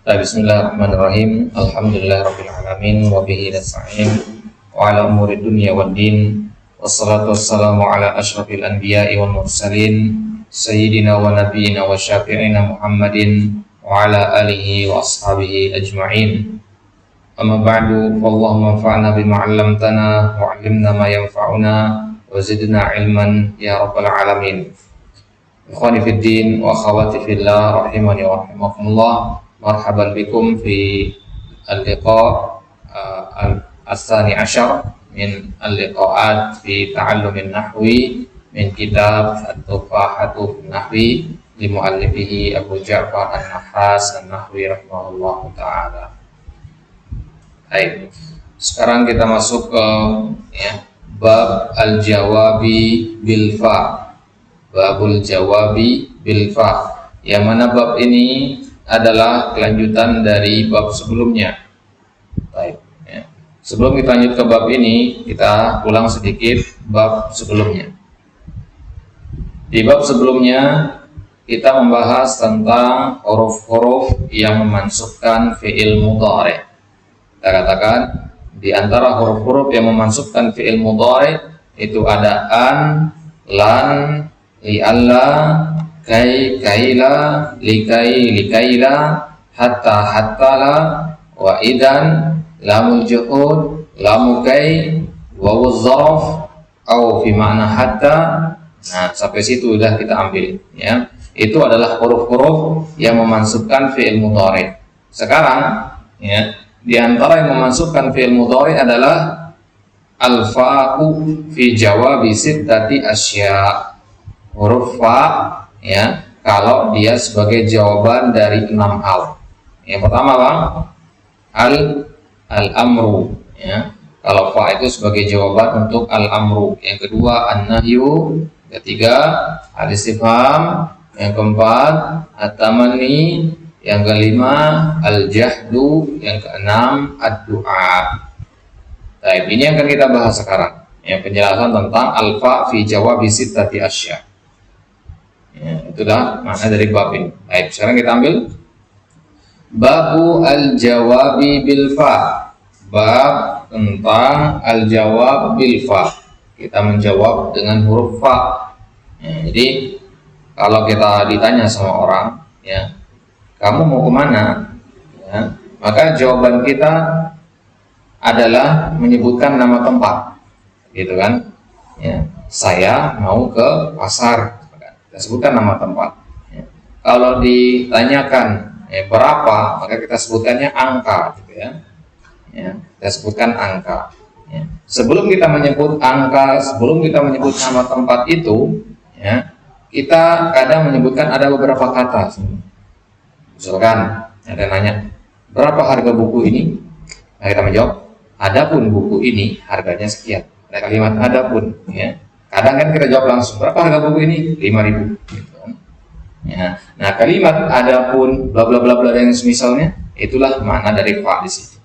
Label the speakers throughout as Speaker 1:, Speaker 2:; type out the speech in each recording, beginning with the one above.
Speaker 1: Bismillahirrahmanirrahim. Alhamdulillahirabbil alamin wa bihi nasta'in wa ala umuri dunya waddin. Wassalatu wassalamu ala asyrafil anbiya'i wal mursalin sayyidina wa nabiyyina wa syafi'ina Muhammadin wa ala alihi wa ashabihi ajma'in. Amma ba'du, wallahumma anfa'na bima 'allamtana wa 'allimna ma yanfa'una wa zidna ilman ya rabbal alamin. Ikhwani fid din wa akhawati fillah rahimani wa rahimakumullah. Marhaban bikum fi al-liqa' al-tsani asyar min al-liqa'at fi ta'allumin nahwi min kitab at-Tuhfatu Nahwi li muallifihi Abu Ja'far An-Nahhas An-Nahwi rahimahullahu ta'ala. Baik, sekarang kita masuk ke bab al-jawabi bil fa. Babul jawabi bil fa. Yang mana bab ini adalah kelanjutan dari bab sebelumnya. Baik, ya. Sebelum kita lanjut ke bab ini, kita ulang sedikit bab sebelumnya. Di bab sebelumnya kita membahas tentang huruf-huruf yang memansubkan fi'il mudhari'. Kita katakan di antara huruf-huruf yang memansubkan fi'il mudhari' itu ada an, lan, li'alla, kai, kaila, likai, likaila, hatta, hattala, wa idan, lamul juhud, lamu kai, wawuz zaraf, au fi makna hatta. Nah, sampai situ sudah kita ambil, ya. Itu adalah huruf-huruf yang memansubkan fi'il mudhari'. Sekarang, ya, di antara yang memansubkan fi'il mudhari' adalah al-fa'u fi jawabi sittati asya'. Huruf fa, ya, kalau dia sebagai jawaban dari 6 hal. Yang pertama bang, al-amru, ya. Kalau fa itu sebagai jawaban untuk al-amru. Yang kedua an-nahyu, ketiga al-istifham, yang keempat at-tamanni, yang kelima al-jahdu, yang keenam ad-du'a. Baik, ini yang akan kita bahas sekarang. Yang penjelasan tentang al-fa fi jawabi sittati asya'. Ya, itulah makna dari bab ini. Baik, sekarang kita ambil babu al-jawabi bil fa. Bab tentang al-jawab bil fa. Kita menjawab dengan huruf fa. Ya, jadi kalau kita ditanya sama orang, ya, kamu mau kemana? Ya, maka jawaban kita adalah menyebutkan nama tempat, gitu kan? Ya, saya mau ke pasar. Sebutkan nama tempat. Ya. Kalau ditanyakan berapa, maka kita sebutkannya angka, gitu ya. Ya, kita sebutkan angka. Ya. Sebelum kita menyebut angka, sebelum kita menyebut nama tempat itu, ya, kita kadang menyebutkan ada beberapa kata. Misalkan ada nanya, berapa harga buku ini? Nah, kita menjawab, adapun buku ini harganya sekian. Ada kalimat adapun, ya. Kadang kan kita jawab langsung, berapa harga buku ini? 5.000. Gitu kan. Ya. Nah, kalimat adapun bla bla bla bla dan semisalnya, itulah makna dari fa di situ.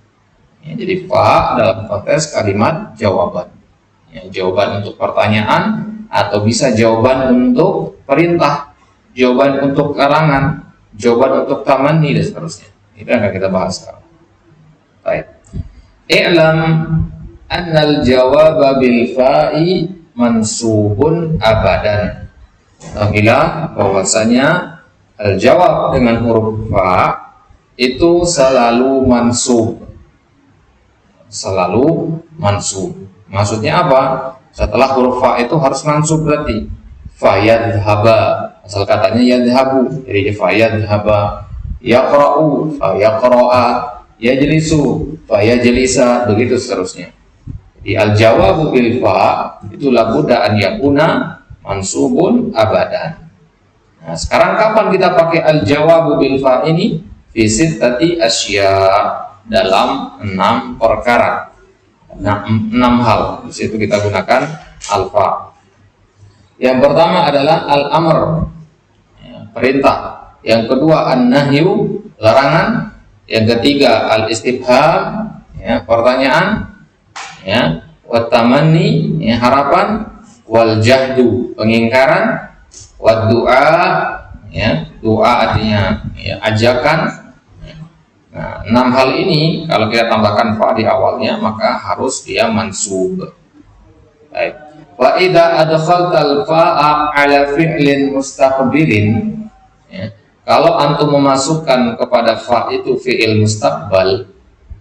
Speaker 1: Ya, jadi fa dalam konteks kalimat jawaban. Ya, jawaban untuk pertanyaan atau bisa jawaban untuk perintah, jawaban untuk karangan, jawaban untuk tamanni dan seterusnya. Itu yang akan kita bahas sekarang. Baik. I'lam annal jawaba bil fa'i mansubun abadan. Ketahuilah bahwasanya al-jawab dengan huruf fa itu selalu mansub. Selalu mansub. Maksudnya apa? Setelah huruf fa itu harus mansub berarti fa yadhhaba. Asal katanya yadhhabu. Jadi fa yadhhaba. Yaqra'u fa yaqra'a. Yajlisu fa yajlisa, begitu seterusnya. Di al-jawabu bil fa itu labudda an yakuna mansubun abadan. Nah, sekarang kapan kita pakai al-jawabu bil fa ini? Fi sittati asya, dalam 6 perkara. Nah, 6 hal. Di situ kita gunakan al-fa. Yang pertama adalah al-amr, ya, perintah. Yang kedua an-nahyu, larangan. Yang ketiga al-istifham, ya, pertanyaan. Ya, wat tamanni, ya, harapan, wal jahdu, pengingkaran, wad du'a, ya, doa artinya ya, ajakan, Nah, 6 hal ini kalau kita tambahkan fa di awalnya maka harus dia mansub. Baik. Wa idza adkhaltal fa'a 'ala fi'lin mustaqbilin, ya. Kalau antum memasukkan kepada fa itu fi'il mustaqbal.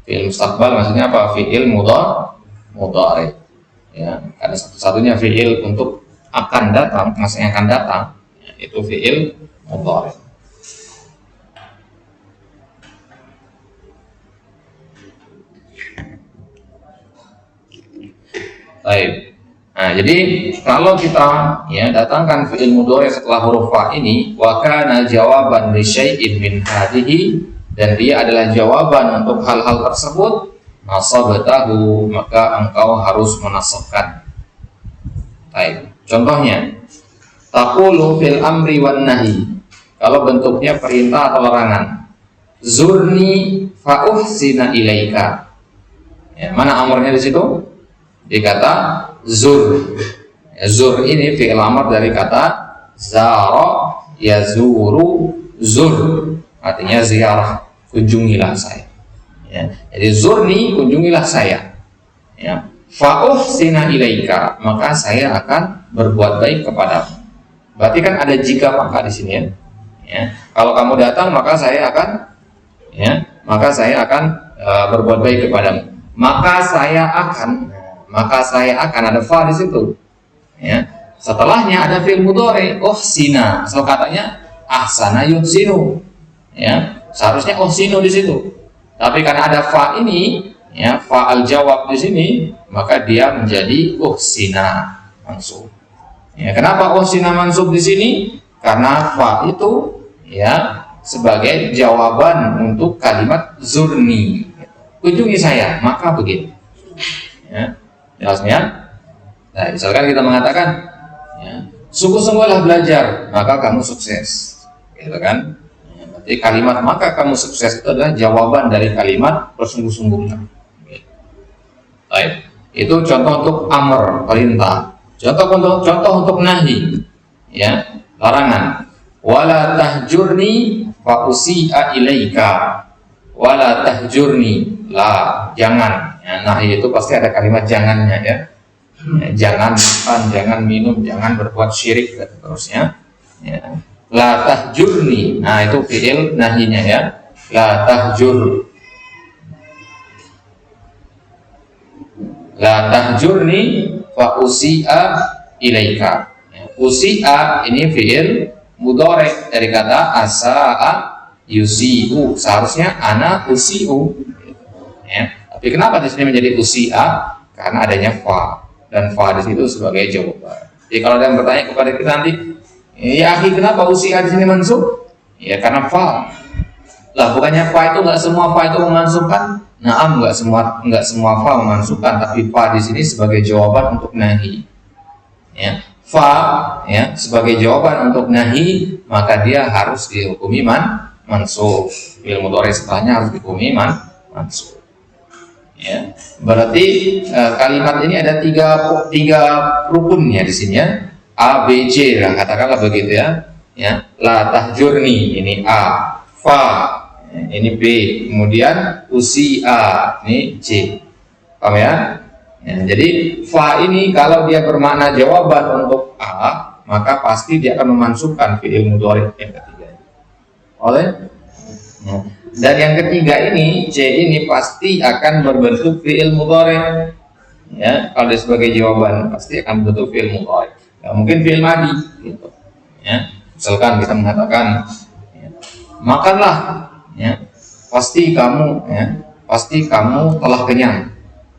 Speaker 1: Fi'il mustaqbal maksudnya apa? Fi'il mudhari. Ya, karena satu-satunya fi'il untuk akan datang, masa yang akan datang, ya, itu fi'il mudhari. Baik. Nah, jadi kalau kita ya datangkan fi'il mudhari setelah huruf fa ini, wa kana jawaban li syai'in min hadhihi, dan dia adalah jawaban untuk hal-hal tersebut, nasabtahu, maka engkau harus menasabkan. Baik. Contohnya, taqulu fil amri wan nahi. Kalau bentuknya perintah atau larangan. Zurni fa uhsina ilaika. Ya, mana amrnya di situ? Dikata zur. Ya, zur ini fi'il amr dari kata zara yazuru zur, artinya ziarah, kunjungilah saya. Ya, jadi zurni, kunjungilah saya. Ya, fa uhsina ilaika, maka saya akan berbuat baik kepadamu. Berarti kan ada jika maka di sini ya. Ya, kalau kamu datang maka saya akan berbuat baik kepadamu. Maka saya akan ada fa di situ. Ya. Setelahnya ada fi'il mudhari uhsina. So katanya ahsana yuhsinu. Ya, seharusnya uhsinu di situ. Tapi karena ada fa ini, ya, fa al jawab di sini, maka dia menjadi uhsina mansub. Ya, kenapa uhsina mansub di sini? Karena fa itu ya sebagai jawaban untuk kalimat zurni. Kunjungi saya, maka begini. Ya. Jelasnya, nah, misalkan kita mengatakan, ya, sungguh-sungguhlah belajar, maka kamu sukses, gitu kan? Ya, berarti kalimat maka kamu sukses itu adalah jawaban dari kalimat bersungguh-sungguhlah. Baik, itu contoh untuk amr, perintah. Contoh untuk nahi, ya, larangan. Wala tahjurni fa usi'a ilaika. Wala tahjurni, la, jangan. Ya, nahi itu pasti ada kalimat jangannya ya. Ya, jangan makan, jangan minum, jangan berbuat syirik dan seterusnya. Ya. La tahjurni, nah itu fi'il nahinya ya. La tahjur. La tahjurni fa usi'a ilaika. Ya, usi'a ini fi'il mudhari dari kata asa'a yusi'u. Seharusnya ana usi'u. Ya. Tapi kenapa di sini menjadi usia? Karena adanya fa, dan fa di situ sebagai jawaban. Jadi kalau ada yang bertanya kepada kita nanti, ya akhi, kenapa usia di sini mansub? Ya karena fa. Lah bukannya fa itu nggak semua fa itu memansubkan? Naam, nggak semua fa memansubkan, tapi fa di sini sebagai jawaban untuk nahi. Ya, fa ya sebagai jawaban untuk nahi, maka dia harus dihukumi mansub. Fi'il mudhari setelahnya harus dihukumi mansub. Ya, berarti kalimat ini ada tiga rukunnya di sini ya. A, B, C lah, katakanlah begitu ya. Ya, la tahjurni ini A, fa ini B, kemudian usia ini C. Paham ya? Ya, jadi fa ini kalau dia bermakna jawaban untuk A, maka pasti dia akan memansubkan fi'il mudhari yang ketiga. Oleh? Ya. Dan yang ketiga ini, C ini pasti akan berbentuk fi'il mudhari. Ya, kalau dia sebagai jawaban pasti akan berbentuk fi'il mudhari. Ya, mungkin fi'il madi gitu. Ya, misalkan kita mengatakan ya, makanlah, ya, pasti kamu telah kenyang.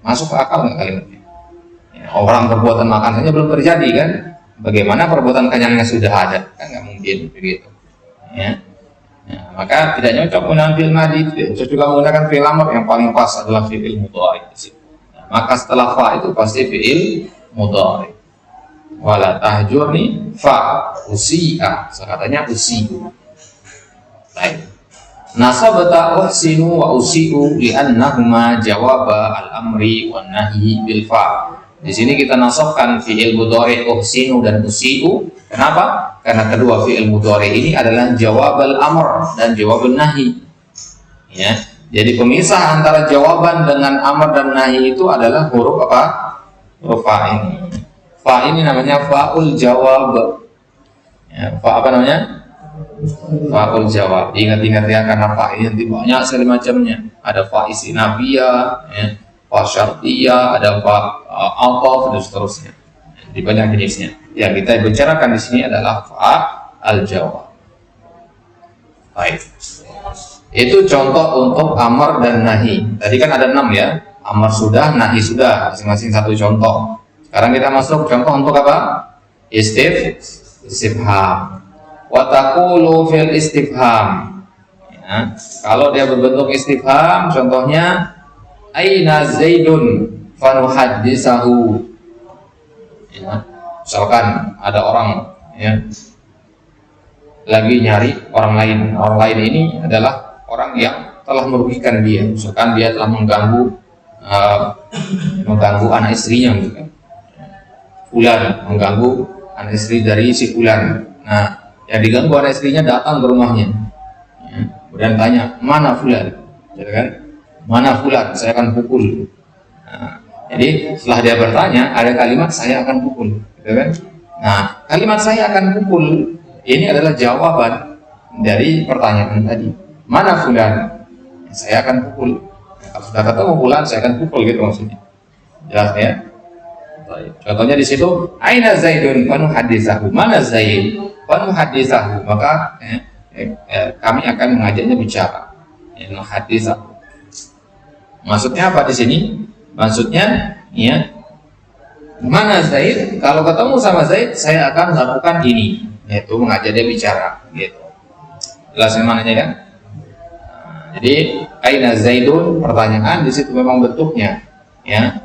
Speaker 1: Masuk ke akal nggak kalimatnya? Ya, orang perbuatan makan saja belum terjadi kan? Bagaimana perbuatan kenyangnya sudah ada? Kan nggak mungkin begitu. Ya. Ya, maka tidak cocok menggunakan fi'il madi, cocok juga menggunakan fi'il amr. Yang paling pas adalah fi'il mudhari. Nah, maka setelah fa itu pasti fi'il mudhari. Wala tahjurni fa usi'a, sekatanya usi'u. Baik. Nasabata uhsinu wa usi'u li'annahuma jawaba al-amri wan nahyi bil fa. Di sini kita nasabkan fi'il mudhari uhsinu dan usi'u. Kenapa? Karena kedua fi'il mudhari ini adalah jawab al-amr dan jawab al-nahi. Ya. Jadi pemisah antara jawaban dengan amar dan nahi itu adalah huruf apa? Huruf fa ini. Fa ini namanya faul jawab. Ya, fa apa namanya? Faul jawab. Ingat-ingat ya, karena fa ini nanti banyak sekali macamnya. Ada fa istinafiyah, ya, fa syartiyah, ada fa ataf dan seterusnya. Di banyak jenisnya. Yang kita bicarakan di sini adalah fa al jawab. Baik. Itu contoh untuk amar dan nahi. Tadi kan ada 6 ya. Amar sudah, nahi sudah, masing-masing satu contoh. Sekarang kita masuk contoh untuk apa? Istifham. Wa taqulu fil istifham. Ya. Kalau dia berbentuk istifham, contohnya aina Zaidun fanuhaddisahu. Ya. Misalkan ada orang ya lagi nyari orang lain. Orang lain ini adalah orang yang telah merugikan dia, misalkan dia telah mengganggu anak istrinya, misalkan Fulan mengganggu anak istri dari si Fulan. Nah, yang diganggu anak istrinya datang ke rumahnya, ya, kemudian tanya, mana Fulan, gitu kan? Mana Fulan? Saya akan pukul. Nah, jadi setelah dia bertanya, ada kalimat saya akan pukul, gitu kan? Nah, kalimat saya akan pukul ini adalah jawaban dari pertanyaan tadi. Mana Fulan? Saya akan pukul. Kalau sudah ketemu Fulan, saya akan pukul, gitu maksudnya. Jelas ya? Contohnya di situ, aina Zaidun fanuhaddisahu. Mana Zaid? Fanuhaddisahu. Maka kami akan mengajaknya bicara. Nuhaddisahu. Maksudnya apa di sini? Maksudnya, ya, mana Zaid? Kalau ketemu sama Zaid, saya akan lakukan ini, yaitu mengajak dia bicara, gitu. Jelas mananya kan? Jadi aina Zaidun, pertanyaan di situ memang bentuknya, ya.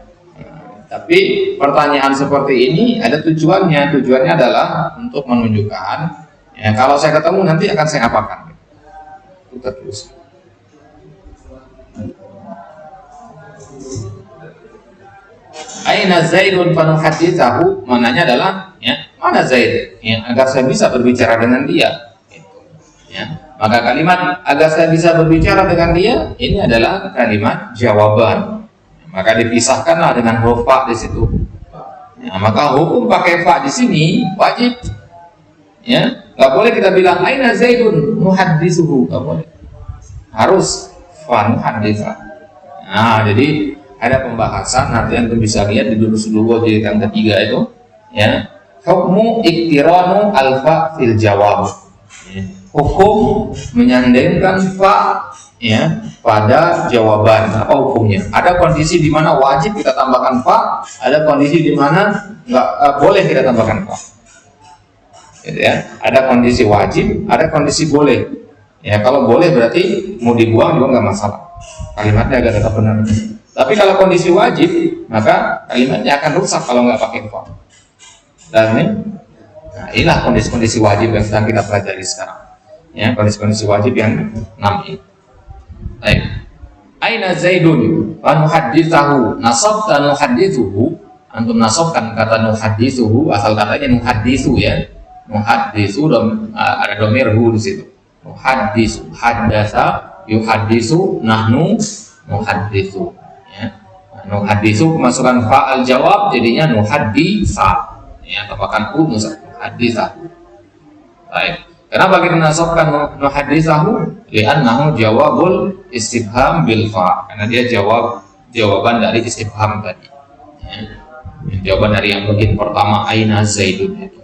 Speaker 1: Tapi pertanyaan seperti ini ada tujuannya. Tujuannya adalah untuk menunjukkan, ya, kalau saya ketemu nanti akan saya apakan. Kita terus. Aina Zaidun fanuhaditsahu, mananya adalah, ya, mana Zaid, ya, agar saya bisa berbicara dengan dia. Ya. Maka kalimat agar saya bisa berbicara dengan dia ini adalah kalimat jawaban. Maka dipisahkanlah dengan huruf fa di situ. Ya, maka hukum pakai fa di sini wajib. Ya, nggak boleh kita bilang aina Zaidun muhadditsuhu, nggak boleh. Harus fa muhadditsa. Nah, jadi ada pembahasan nanti Anda bisa lihat di durus dulu jilid yang ketiga itu, ya. Hukmu iktiranu alfa fil jawab. Ya. Hukum menyandingkan fa, ya, pada jawaban. Apa hukumnya? Ada kondisi di mana wajib kita tambahkan fa, ada kondisi di mana nggak boleh kita tambahkan fa. Gitu ya. Ada kondisi wajib, ada kondisi boleh. Ya, kalau boleh berarti mau dibuang juga nggak masalah. Kalimatnya agar tetap benar. Tapi kalau kondisi wajib, maka kalimatnya akan rusak kalau nggak pakai fa. Dan nah, inilah kondisi-kondisi wajib yang sedang kita pelajari sekarang. Ya, kondisi-kondisi wajib yang 6 ini. Baik. Aina Zaidun wa nuhadditsahu. Nasabta nuhadditsuhu. Antum nasabkan kata nuhadditsuhu, asal katanya nuhadditsu, ya. Nuhadditsu ada dhamir hu di situ. Nuhadditsu, haddatsa, yuhadditsu, nahnu nuhadditsu. Ya. Nuhadditsu kemasukan fa'al jawab jadinya nuhadditsa. Ya, tambahkan u nuhadditsahu. Baik. Kenapa kita nasabkan nuhadditsahu? Li'annahu jawabul istifham bil fa. Karena dia jawaban dari istifham tadi. Ya. Jawaban dari yang bagian pertama aina Zaidun itu.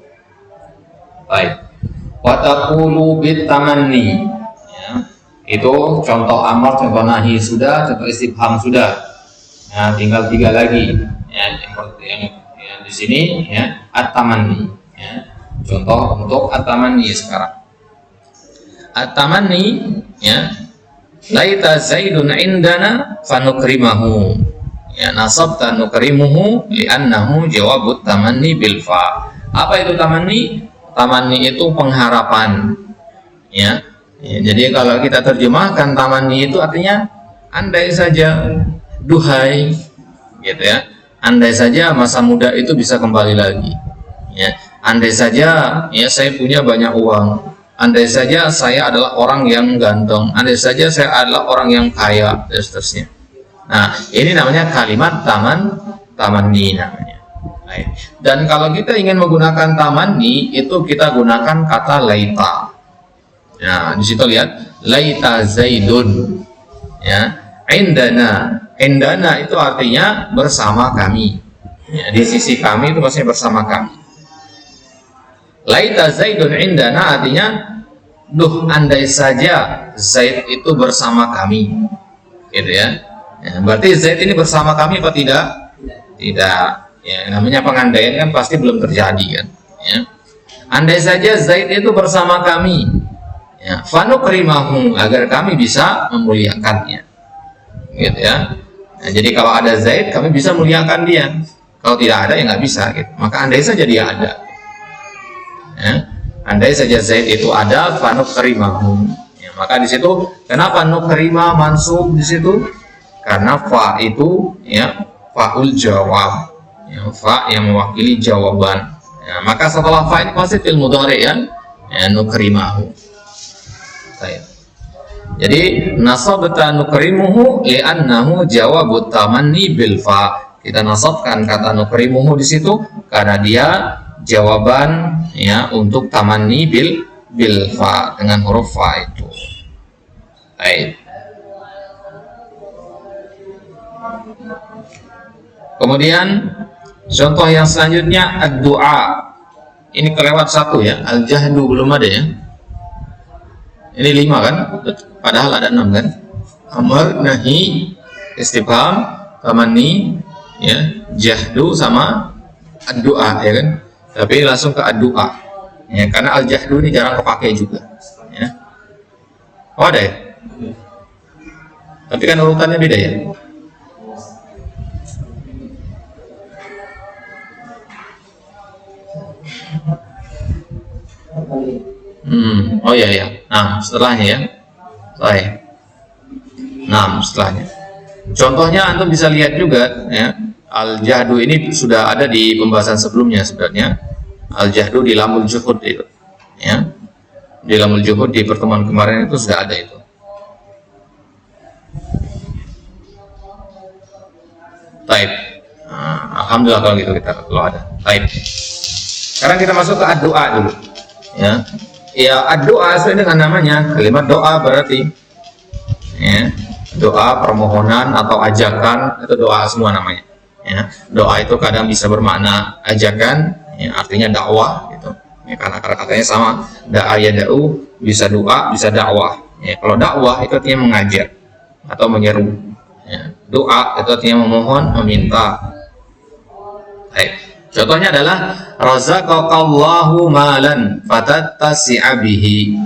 Speaker 1: Baik. Wa taqulu bit tamanni. Ya. Itu contoh amar, contoh nahi sudah, contoh istifham sudah. Nah, tinggal 3 lagi. Ya, yang di sini, ya, at-tamanni. Ya. Contoh untuk at-tamanni sekarang. At-tamanni, ya, laita Zaidun indana fanukrimahu. Ya, nasabta nukrimuhu li'annahu jawabut tamanni bil fa. Apa itu tamanni? Tamanni itu pengharapan. Ya. Ya, jadi kalau kita terjemahkan tamanni itu artinya andai saja, duhai, gitu ya. Andai saja masa muda itu bisa kembali lagi. Ya. Andai saja, ya, saya punya banyak uang, andai saja saya adalah orang yang ganteng, andai saja saya adalah orang yang kaya, dan seterusnya. Nah, ini namanya kalimat tamanni namanya. Baik. Dan kalau kita ingin menggunakan tamanni, itu kita gunakan kata laita. Nah, di situ lihat laita Zaidun. Ya, indana itu artinya bersama kami. Ya, di sisi kami itu maksudnya bersama kami. Laita Zaidun indana artinya, duh andai saja Zaid itu bersama kami, gitu ya. Ya, berarti Zaid ini bersama kami apa tidak? Tidak. Ya, namanya pengandaian kan pasti belum terjadi kan. Ya. Andai saja Zaid itu bersama kami, ya, fanukrimahu, agar kami bisa memuliakannya, gitu ya. Nah, jadi kalau ada Zaid, kami bisa muliakan dia. Kalau tidak ada, ya nggak bisa. Gitu. Maka andai saja dia ada. Ya. Andai saja Zaid itu ada, fanukrimahu. Ya, maka di situ kenapa nukrima mansub di situ? Karena fa itu ya faul jawab, ya, fa yang mewakili jawaban. Ya, maka setelah fa ini pasti fil mudhari ya, nukrimahu. Jadi nasabta nukrimuhu li'annahu jawabut tamanni bil fa. Kita nasabkan kata nukrimuhu di situ karena dia jawaban ya untuk tamanni bil fa, dengan huruf fa itu. Baik. Kemudian contoh yang selanjutnya ad-du'a. Ini kelewat satu ya, al-jahdu belum ada ya. Ini 5 kan? Padahal ada 6 kan? Amr, nahi, istifham, tamanni, ya, jahdu sama ad-du'a ya kan? Tapi langsung ke ad-du'a. Ya, karena al-jahdu ini jarang kepake juga, ya. Oh, ada ya? Tapi kan urutannya beda ya. Oh iya ya. Nah, setelahnya ya. Baik. Nah, setelahnya. Contohnya antum bisa lihat juga ya. Al-jahdu ini sudah ada di pembahasan sebelumnya sebenarnya. Al-jahdu di lamul juhud itu. Ya. Di lamul juhud di pertemuan kemarin itu sudah ada itu. Baik. Nah, alhamdulillah kalau gitu kita kalau ada. Baik. Sekarang kita masuk ke ad-du'a dulu. Ya. Ya, doa sesuai dengan namanya, kalimat doa berarti ya, doa permohonan atau ajakan, itu doa semua namanya ya. Doa itu kadang bisa bermakna ajakan ya, artinya dakwah gitu ya, karena katanya sama, da'a yada'u, bisa doa bisa dakwah ya. Kalau dakwah itu artinya mengajar atau menyeru ya. Doa itu artinya memohon, meminta. Baik. Contohnya adalah razaqakallahu malan fatattasi'a bihi.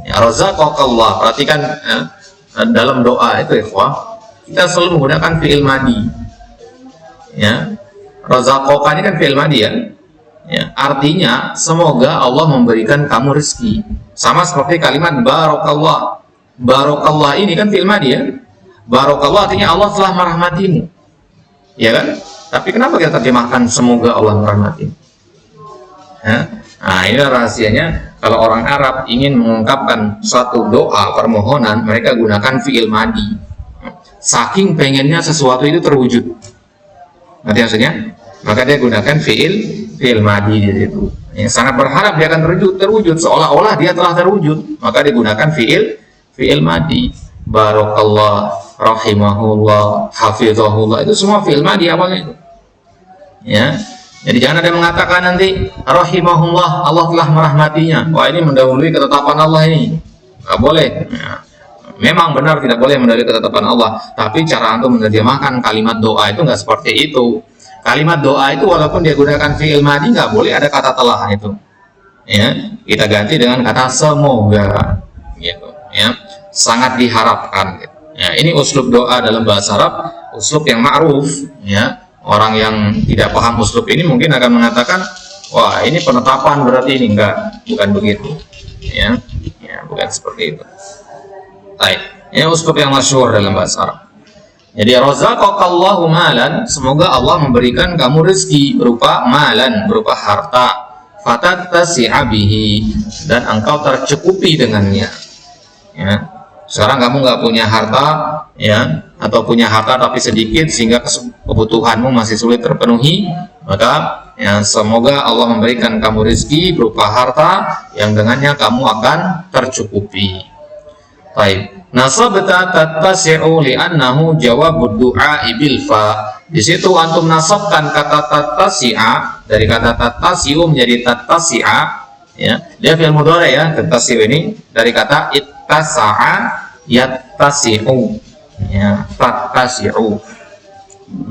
Speaker 1: Ya, razaqakallah. Perhatikan ya, dalam doa itu ikhwah, kita selalu menggunakan fi'il madi. Ya. Razaqaka ini kan fi'il madi ya. Ya, artinya semoga Allah memberikan kamu rezeki. Sama seperti kalimat barakallah. Barakallah ini kan fi'il madi ya. Barakallah artinya Allah telah merahmatimu. Ya kan? Tapi kenapa kita terjemahkan semoga Allah merahmati? Nah, ini rahasianya. Kalau orang Arab ingin mengungkapkan suatu doa permohonan, mereka gunakan fi'il madi. Saking pengennya sesuatu itu terwujud. Ngerti maksudnya? Maka dia gunakan fi'il madi di situ. Yang sangat berharap dia akan terwujud, seolah-olah dia telah terwujud. Maka digunakan fi'il madi. Barakallah, rahimahullah, hafizahullah, itu semua fi'il madi awalnya itu. Ya. Jadi jangan ada yang mengatakan nanti rahimahullah, Allah telah merahmatinya. Wah, ini mendahului ketetapan Allah ini. Enggak boleh. Ya. Memang benar tidak boleh mendahului ketetapan Allah, tapi cara antum menerjemahkan kalimat doa itu enggak seperti itu. Kalimat doa itu walaupun dia gunakan fi'il madi enggak boleh ada kata telah itu. Ya, kita ganti dengan kata semoga gitu, ya. Sangat diharapkan gitu. Ya, ini uslub doa dalam bahasa Arab, uslub yang ma'ruf ya. Orang yang tidak paham uslub ini mungkin akan mengatakan, wah ini penetapan berarti ini enggak, bukan begitu. Ya, bukan seperti itu. Baik, ini uslub yang masyhur dalam bahasa Arab. Jadi razaqakallahu malan, semoga Allah memberikan kamu rezeki berupa malan, berupa harta. fatattasi'a bihi, dan engkau tercukupi dengannya. Ya. Sekarang kamu nggak punya harta, ya, atau punya harta tapi sedikit sehingga kebutuhanmu masih sulit terpenuhi, maka ya, semoga Allah memberikan kamu rezeki berupa harta yang dengannya kamu akan tercukupi. Baik. Nasabta tattasi'u li'annahu jawabud du'a bil fa. Di situ antum nasabkan kata tattasi'a dari kata tattasi'u menjadi tattasi'a, ya. Dia fi'il mudhari ya, tattasi'u ini dari kata ittasa'a yattasi'u. Ya, tattasi'u.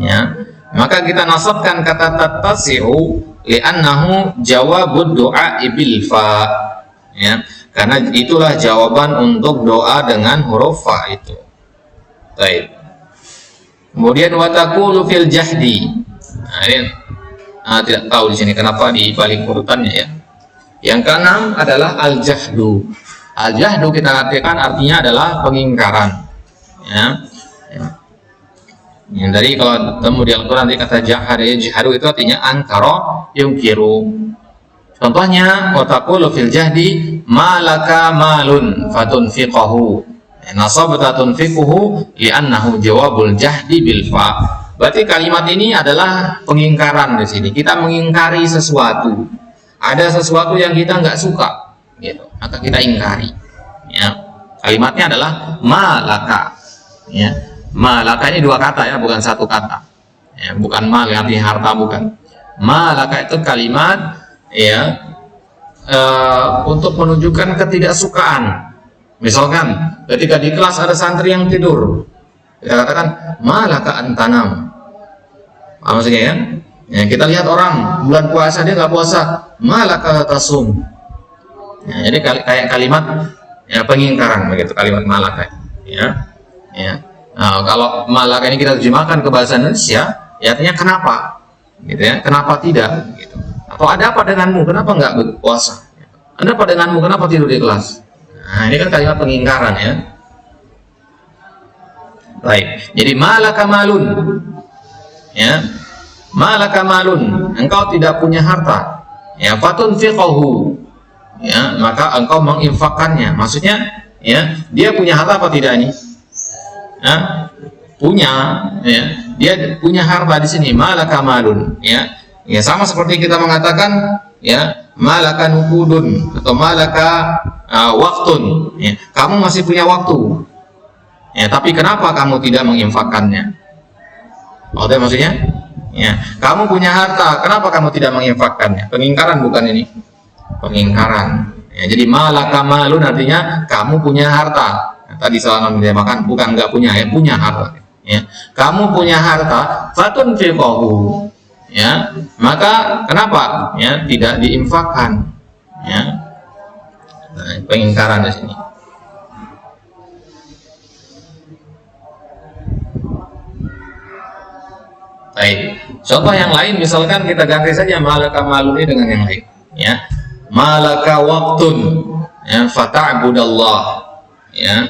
Speaker 1: Ya. Maka kita nasabkan kata tattasi'u li'annahu jawabud du'a bil fa. Ya. Karena itulah jawaban untuk doa dengan huruf fa itu. Baik. Kemudian wataqulu fil jahdi. Nah, ini tidak tahu di sini kenapa di balik urutannya ya. Yang keenam adalah al-jahdu. Al-jahdu kita artikan artinya adalah pengingkaran. Ya. Yang dari kalau temu di Al-Qur'an nanti kata jahadu itu artinya ankara yungkiru. Contohnya wataqulu fil jahdi malaka malun fatunfiqahu. Nasabta tunfiquhu li'annahu jawabul jahdi bil fa. Berarti kalimat ini adalah pengingkaran di sini. Kita mengingkari sesuatu. Ada sesuatu yang kita nggak suka, gitu. Maka kita ingkari. Ya. Kalimatnya adalah malaka. Ya. Malaka ini dua kata ya, bukan satu kata. Ya, bukan mal yang artinya harta, bukan. Malaka itu kalimat ya untuk menunjukkan ketidaksukaan. Misalkan ketika di kelas ada santri yang tidur, kita katakan malaka antanam. Apa maksudnya ya? Ya, kita lihat orang bulan puasa dia nggak puasa, malaka tasum. Ya, jadi kayak kalimat ya pengingkaran begitu, kalimat malaka. Ya, ya. Nah, kalau malaka ini kita terjemahkan ke bahasa Indonesia, ya artinya kenapa, gitu ya? Kenapa tidak? Gitu. Atau ada apa denganmu? Kenapa nggak berpuasa? Ada apa denganmu? Kenapa tidur di kelas? Nah, ini kan kalimat pengingkaran ya. Baik. Jadi malaka malun. Ya. Malaka malun. Engkau tidak punya harta. Ya, fatunfiqahu. Ya, maka engkau menginfakkannya. Maksudnya, ya, dia punya harta apa tidak ini? Ya, punya, ya. Dia punya harta di sini. Malaka malun, ya. Ya, sama seperti kita mengatakan ya malaka nukudun atau malaka waktun, ya. Kamu masih punya waktu, ya, tapi kenapa kamu tidak menginfakkannya? Oke, maksudnya ya, kamu punya harta, kenapa kamu tidak menginfakkannya? Pengingkaran bukan ini? Pengingkaran ya. Jadi malaka malun artinya kamu punya harta. Nah, tadi salah menjemakan, bukan nggak punya ya, punya harta ya. Kamu punya harta, fatunfiqahu, ya, maka kenapa ya tidak diinfakkan, ya. Nah, pengingkaran di sini. Baik, contoh yang lain misalkan kita ganti saja malaka maluni dengan yang lain, ya. Malaka waktun, ya, fata'budallah, ya.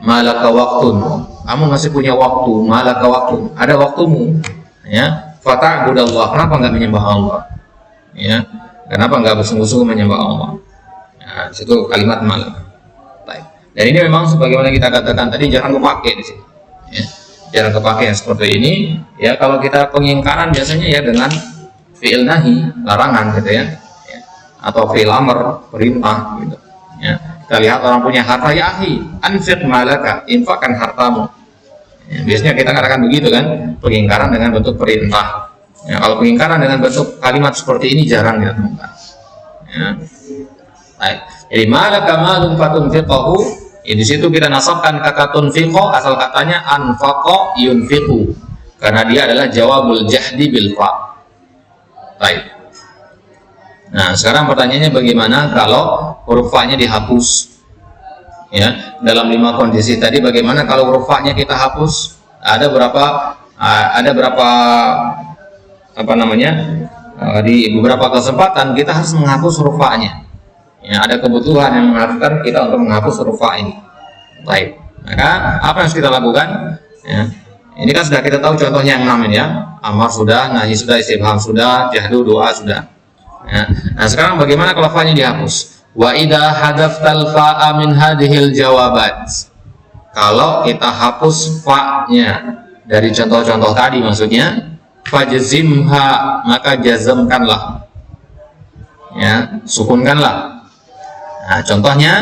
Speaker 1: Malaka waktun, kamu masih punya waktu, malaka waktun, ada waktumu, ya. Fata'budallah, kenapa nggak menyembah Allah? Ya, kenapa nggak bersungguh-sungguh menyembah Allah? Nah, situ kalimat malak. Baik. Dan ini memang sebagaimana kita katakan tadi, jangan kepakai di sini. Ya, jangan kepakai yang seperti ini. Ya, kalau kita pengingkaran biasanya ya dengan fi'il nahi, larangan gitu ya. Ya. Atau fi'il amr, perintah gitu. Ya. Kita lihat orang punya harta, ya akhi, anfiq malaka, infakkan hartamu. Ya, biasanya kita katakan begitu kan, pengingkaran dengan bentuk perintah. Ya, kalau pengingkaran dengan bentuk kalimat seperti ini jarang ditemukan. Ya. Baik. Jadi malaka malun fatunfiqahu, ya, di situ kita nasabkan kata tunfiqo, asal katanya anfaqo yunfiqu, karena dia adalah jawabul jahdi bil fa. Baik. Nah, sekarang pertanyaannya bagaimana kalau huruf fa-nya dihapus? Ya, dalam 5 kondisi tadi bagaimana kalau huruf fa-nya kita hapus? Ada berapa apa namanya? Di beberapa kesempatan kita harus menghapus huruf fa-nya. Ya, ada kebutuhan yang mengharuskan kita untuk menghapus huruf fa ini. Baik. Maka apa yang harus kita lakukan? Ya. Ini kan sudah kita tahu contohnya yang 6 ini ya. Amar sudah, nahi sudah, istifham sudah, jahdu, doa sudah. Ya. Nah sekarang bagaimana kalau fa-nya dihapus? Wa idza hadzaftal fa'a min hadhil jawabat. Kalau kita hapus fa-nya dari contoh-contoh tadi, maksudnya fajzimha, maka jazamkanlah, ya, sukunkanlah. Nah contohnya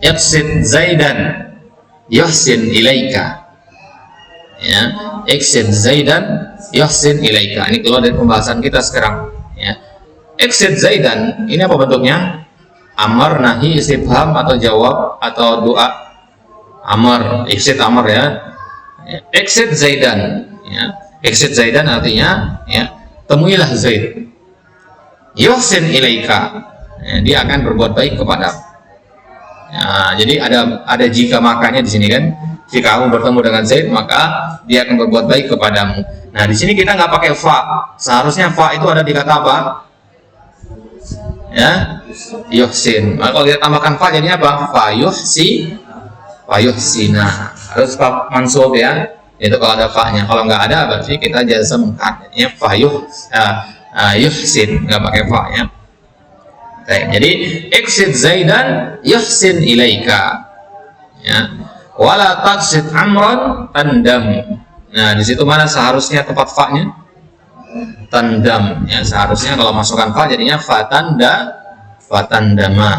Speaker 1: iqsid zaidan yuhsin ilaika, ya, iqsid zaidan yuhsin ilaika. Ini keluar dari pembahasan kita sekarang, ya. Iqsid zaidan ini apa bentuknya? Amar, nahi, istifham atau jawab atau doa? Amar, iqsid amar, ya. Iqsid zaidan, ya. Iqsid zaidan artinya, ya, temuilah Zaid. Yuhsin ilaika, ya, dia akan berbuat baik kepada. Ya, jadi ada jika makanya di sini kan, jika kamu bertemu dengan Zaid maka dia akan berbuat baik kepadamu. Nah di sini kita nggak pakai fa, seharusnya fa itu ada di kata apa? Ya, yuhsin. Nah, kalau kita tambahkan fa jadinya apa? Fa yuhsina. Harus fa mansub, ya. Itu kalau ada fa-nya. Kalau nggak ada berarti kita jazmkan. Ya, fa yuhsin, nggak pakai fa, ya. Jadi iqsid zaidan yuhsin ilaika, ya. Wala taqsid amran tandam. Nah di situ mana seharusnya tempat fa-nya? Tandam, ya. Seharusnya kalau masukkan fa jadinya fatandama.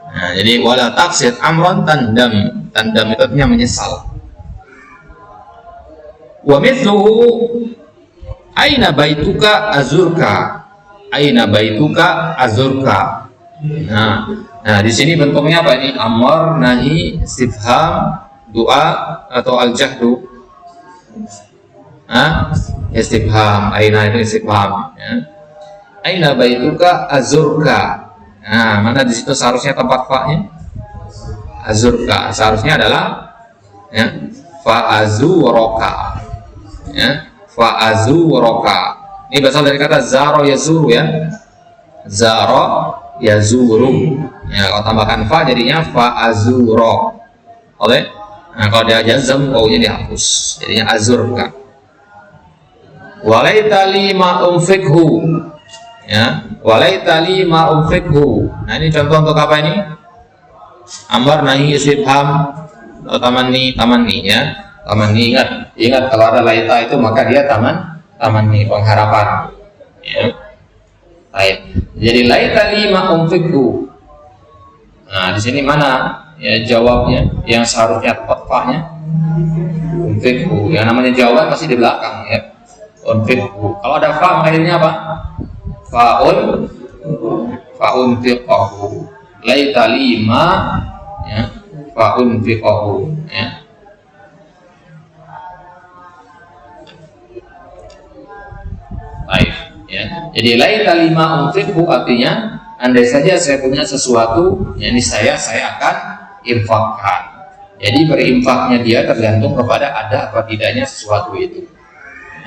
Speaker 1: Nah jadi wala taqsid amran tandam. Tandam itu artinya menyesal. Wa mithluhu aina baituka azurka. Aina baituka azurka. Nah di sini bentuknya apa ini? Amar, nahi, istifham, doa atau al-jahdu? Istifham. Aina itu istifham, ya. Aina baituka azurka. Nah mana di situ seharusnya tempat fa-nya? Azurka. Seharusnya adalah, ya, fa azuraka, ya, fa azuraka. Ini berasal dari kata zaro yazuru, ya. Zaro yazuru. Ya, kalau tambahkan fa jadinya fa azuro. Oleh. Nah, kalau dia jazm o-nya dihapus. Jadinya azurka. Walaitali ma umfikhu. Ya, walaitali ma umfikhu. Nah, ini contoh untuk apa ini? Amar, nahi, istifham atau tamanni, ya. Tamanni, ingat kalau ada laita itu maka dia tamanni, pengharapan, ya. Baik. Jadi laitali ma umfikhu. Nah di sini mana, ya, jawabnya yang seharusnya tepat fa-nya? Umfikhu. Yang namanya jawaban pasti di belakang, ya. Umfikhu. Kalau ada fa akhirnya apa? Faun fiqahu. Laitali ma, ya, faun fiqahu, ya. Baik, ya. Jadi laitali ma unfiqhu artinya andai saja saya punya sesuatu, ya, ini saya akan infakkan. Jadi berinfaknya dia tergantung kepada ada apa tidaknya sesuatu itu,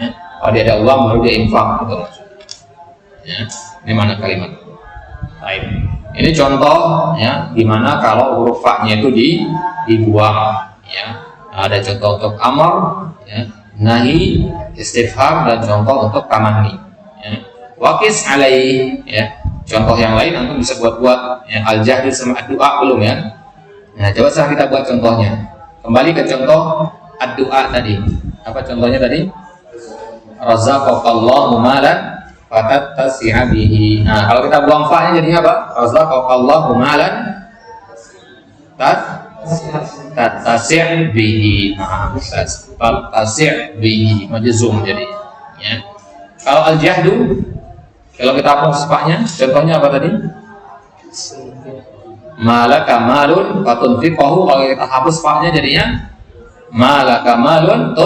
Speaker 1: ya. Kalau dia ada uang baru dia infak, gitu maksudnya, ya. Ini mana kalimat? Baik. Ini contoh, ya, dimana kalau huruf fa-nya itu dibuang, ya. Ada contoh untuk amar, ya, nahi, istifham, dan contoh untuk tamanni, ya. Waqis alaih, ya. Contoh yang lain antum bisa buat, ya. Al-jahdi sama ad-du'a belum, ya. Nah coba sekarang kita buat contohnya. Kembali ke contoh ad-du'a tadi. Apa contohnya tadi? Razaqakallahu malan fatattasi'a bihi. Nah kalau kita buang fa-nya jadinya apa? Razaqakallahu malan tattasi' bihi. Nah, tattasi' bihi majzum jadi, ya. Kalau al-jahdu, kalau kita hapus fa-nya, contohnya apa tadi? Malaka malun fatunfiqahu. Kalau kita hapus fa-nya jadinya malaka malun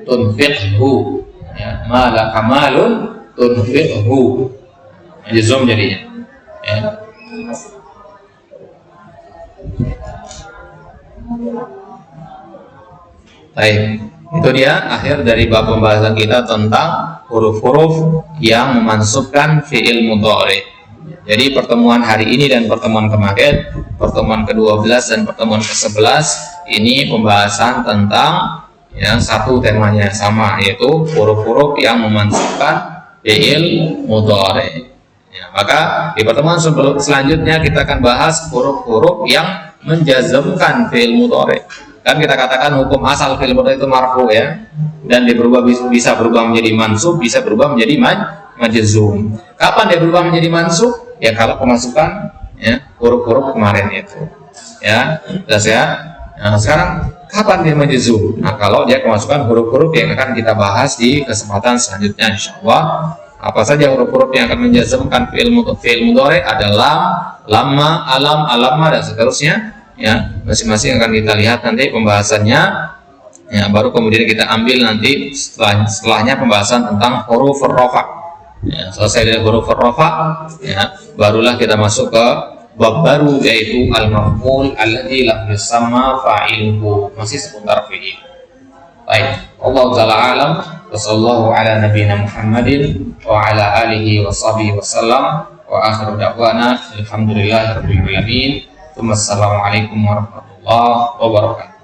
Speaker 1: tunfiqhu, ya. Malaka malun tunfiqhu majzum jadinya, ya. Baik, itu dia akhir dari bab pembahasan kita tentang huruf-huruf yang memansubkan fi'il mudhari. Jadi pertemuan hari ini dan pertemuan kemarin, pertemuan ke-12 dan pertemuan ke-11 ini pembahasan tentang yang satu temanya sama, yaitu huruf-huruf yang memansubkan fi'il mudhari. Ya, maka di pertemuan selanjutnya kita akan bahas huruf-huruf yang menjazmkan fi'il mudhari. Kan kita katakan hukum asal fi'il mudhari itu marfu ya, dan dia bisa berubah menjadi mansub, bisa berubah menjadi majzum. Kapan dia berubah menjadi mansub? Ya kalau pemasukan ya huruf-huruf kemarin itu. Ya, jelas ya. Nah, sekarang kapan dia majzum? Nah, kalau dia kemasukan huruf-huruf yang akan kita bahas di kesempatan selanjutnya insyaallah. Apa saja huruf-huruf yang akan menjazmkan fi'il mudhari adalah lamma, alam, alamma dan seterusnya. Ya, masing-masing akan kita lihat nanti pembahasannya. Ya, baru kemudian kita ambil nanti setelahnya pembahasan tentang huruf rafa. Ya, selesai dari huruf rafa, ya, barulah kita masuk ke bab baru yaitu al-maf'ul alladzi lam yusamma fa'iluhu, masih seputar fi'il. Baik, Allah taala alam. Wassallallahu ala nabiyyina Muhammadin wa ala alihi wa sahbihi wasallam wa akhiru da'wana alhamdulillahirabbil alamin. Wassalamualaikum warahmatullahi wabarakatuh.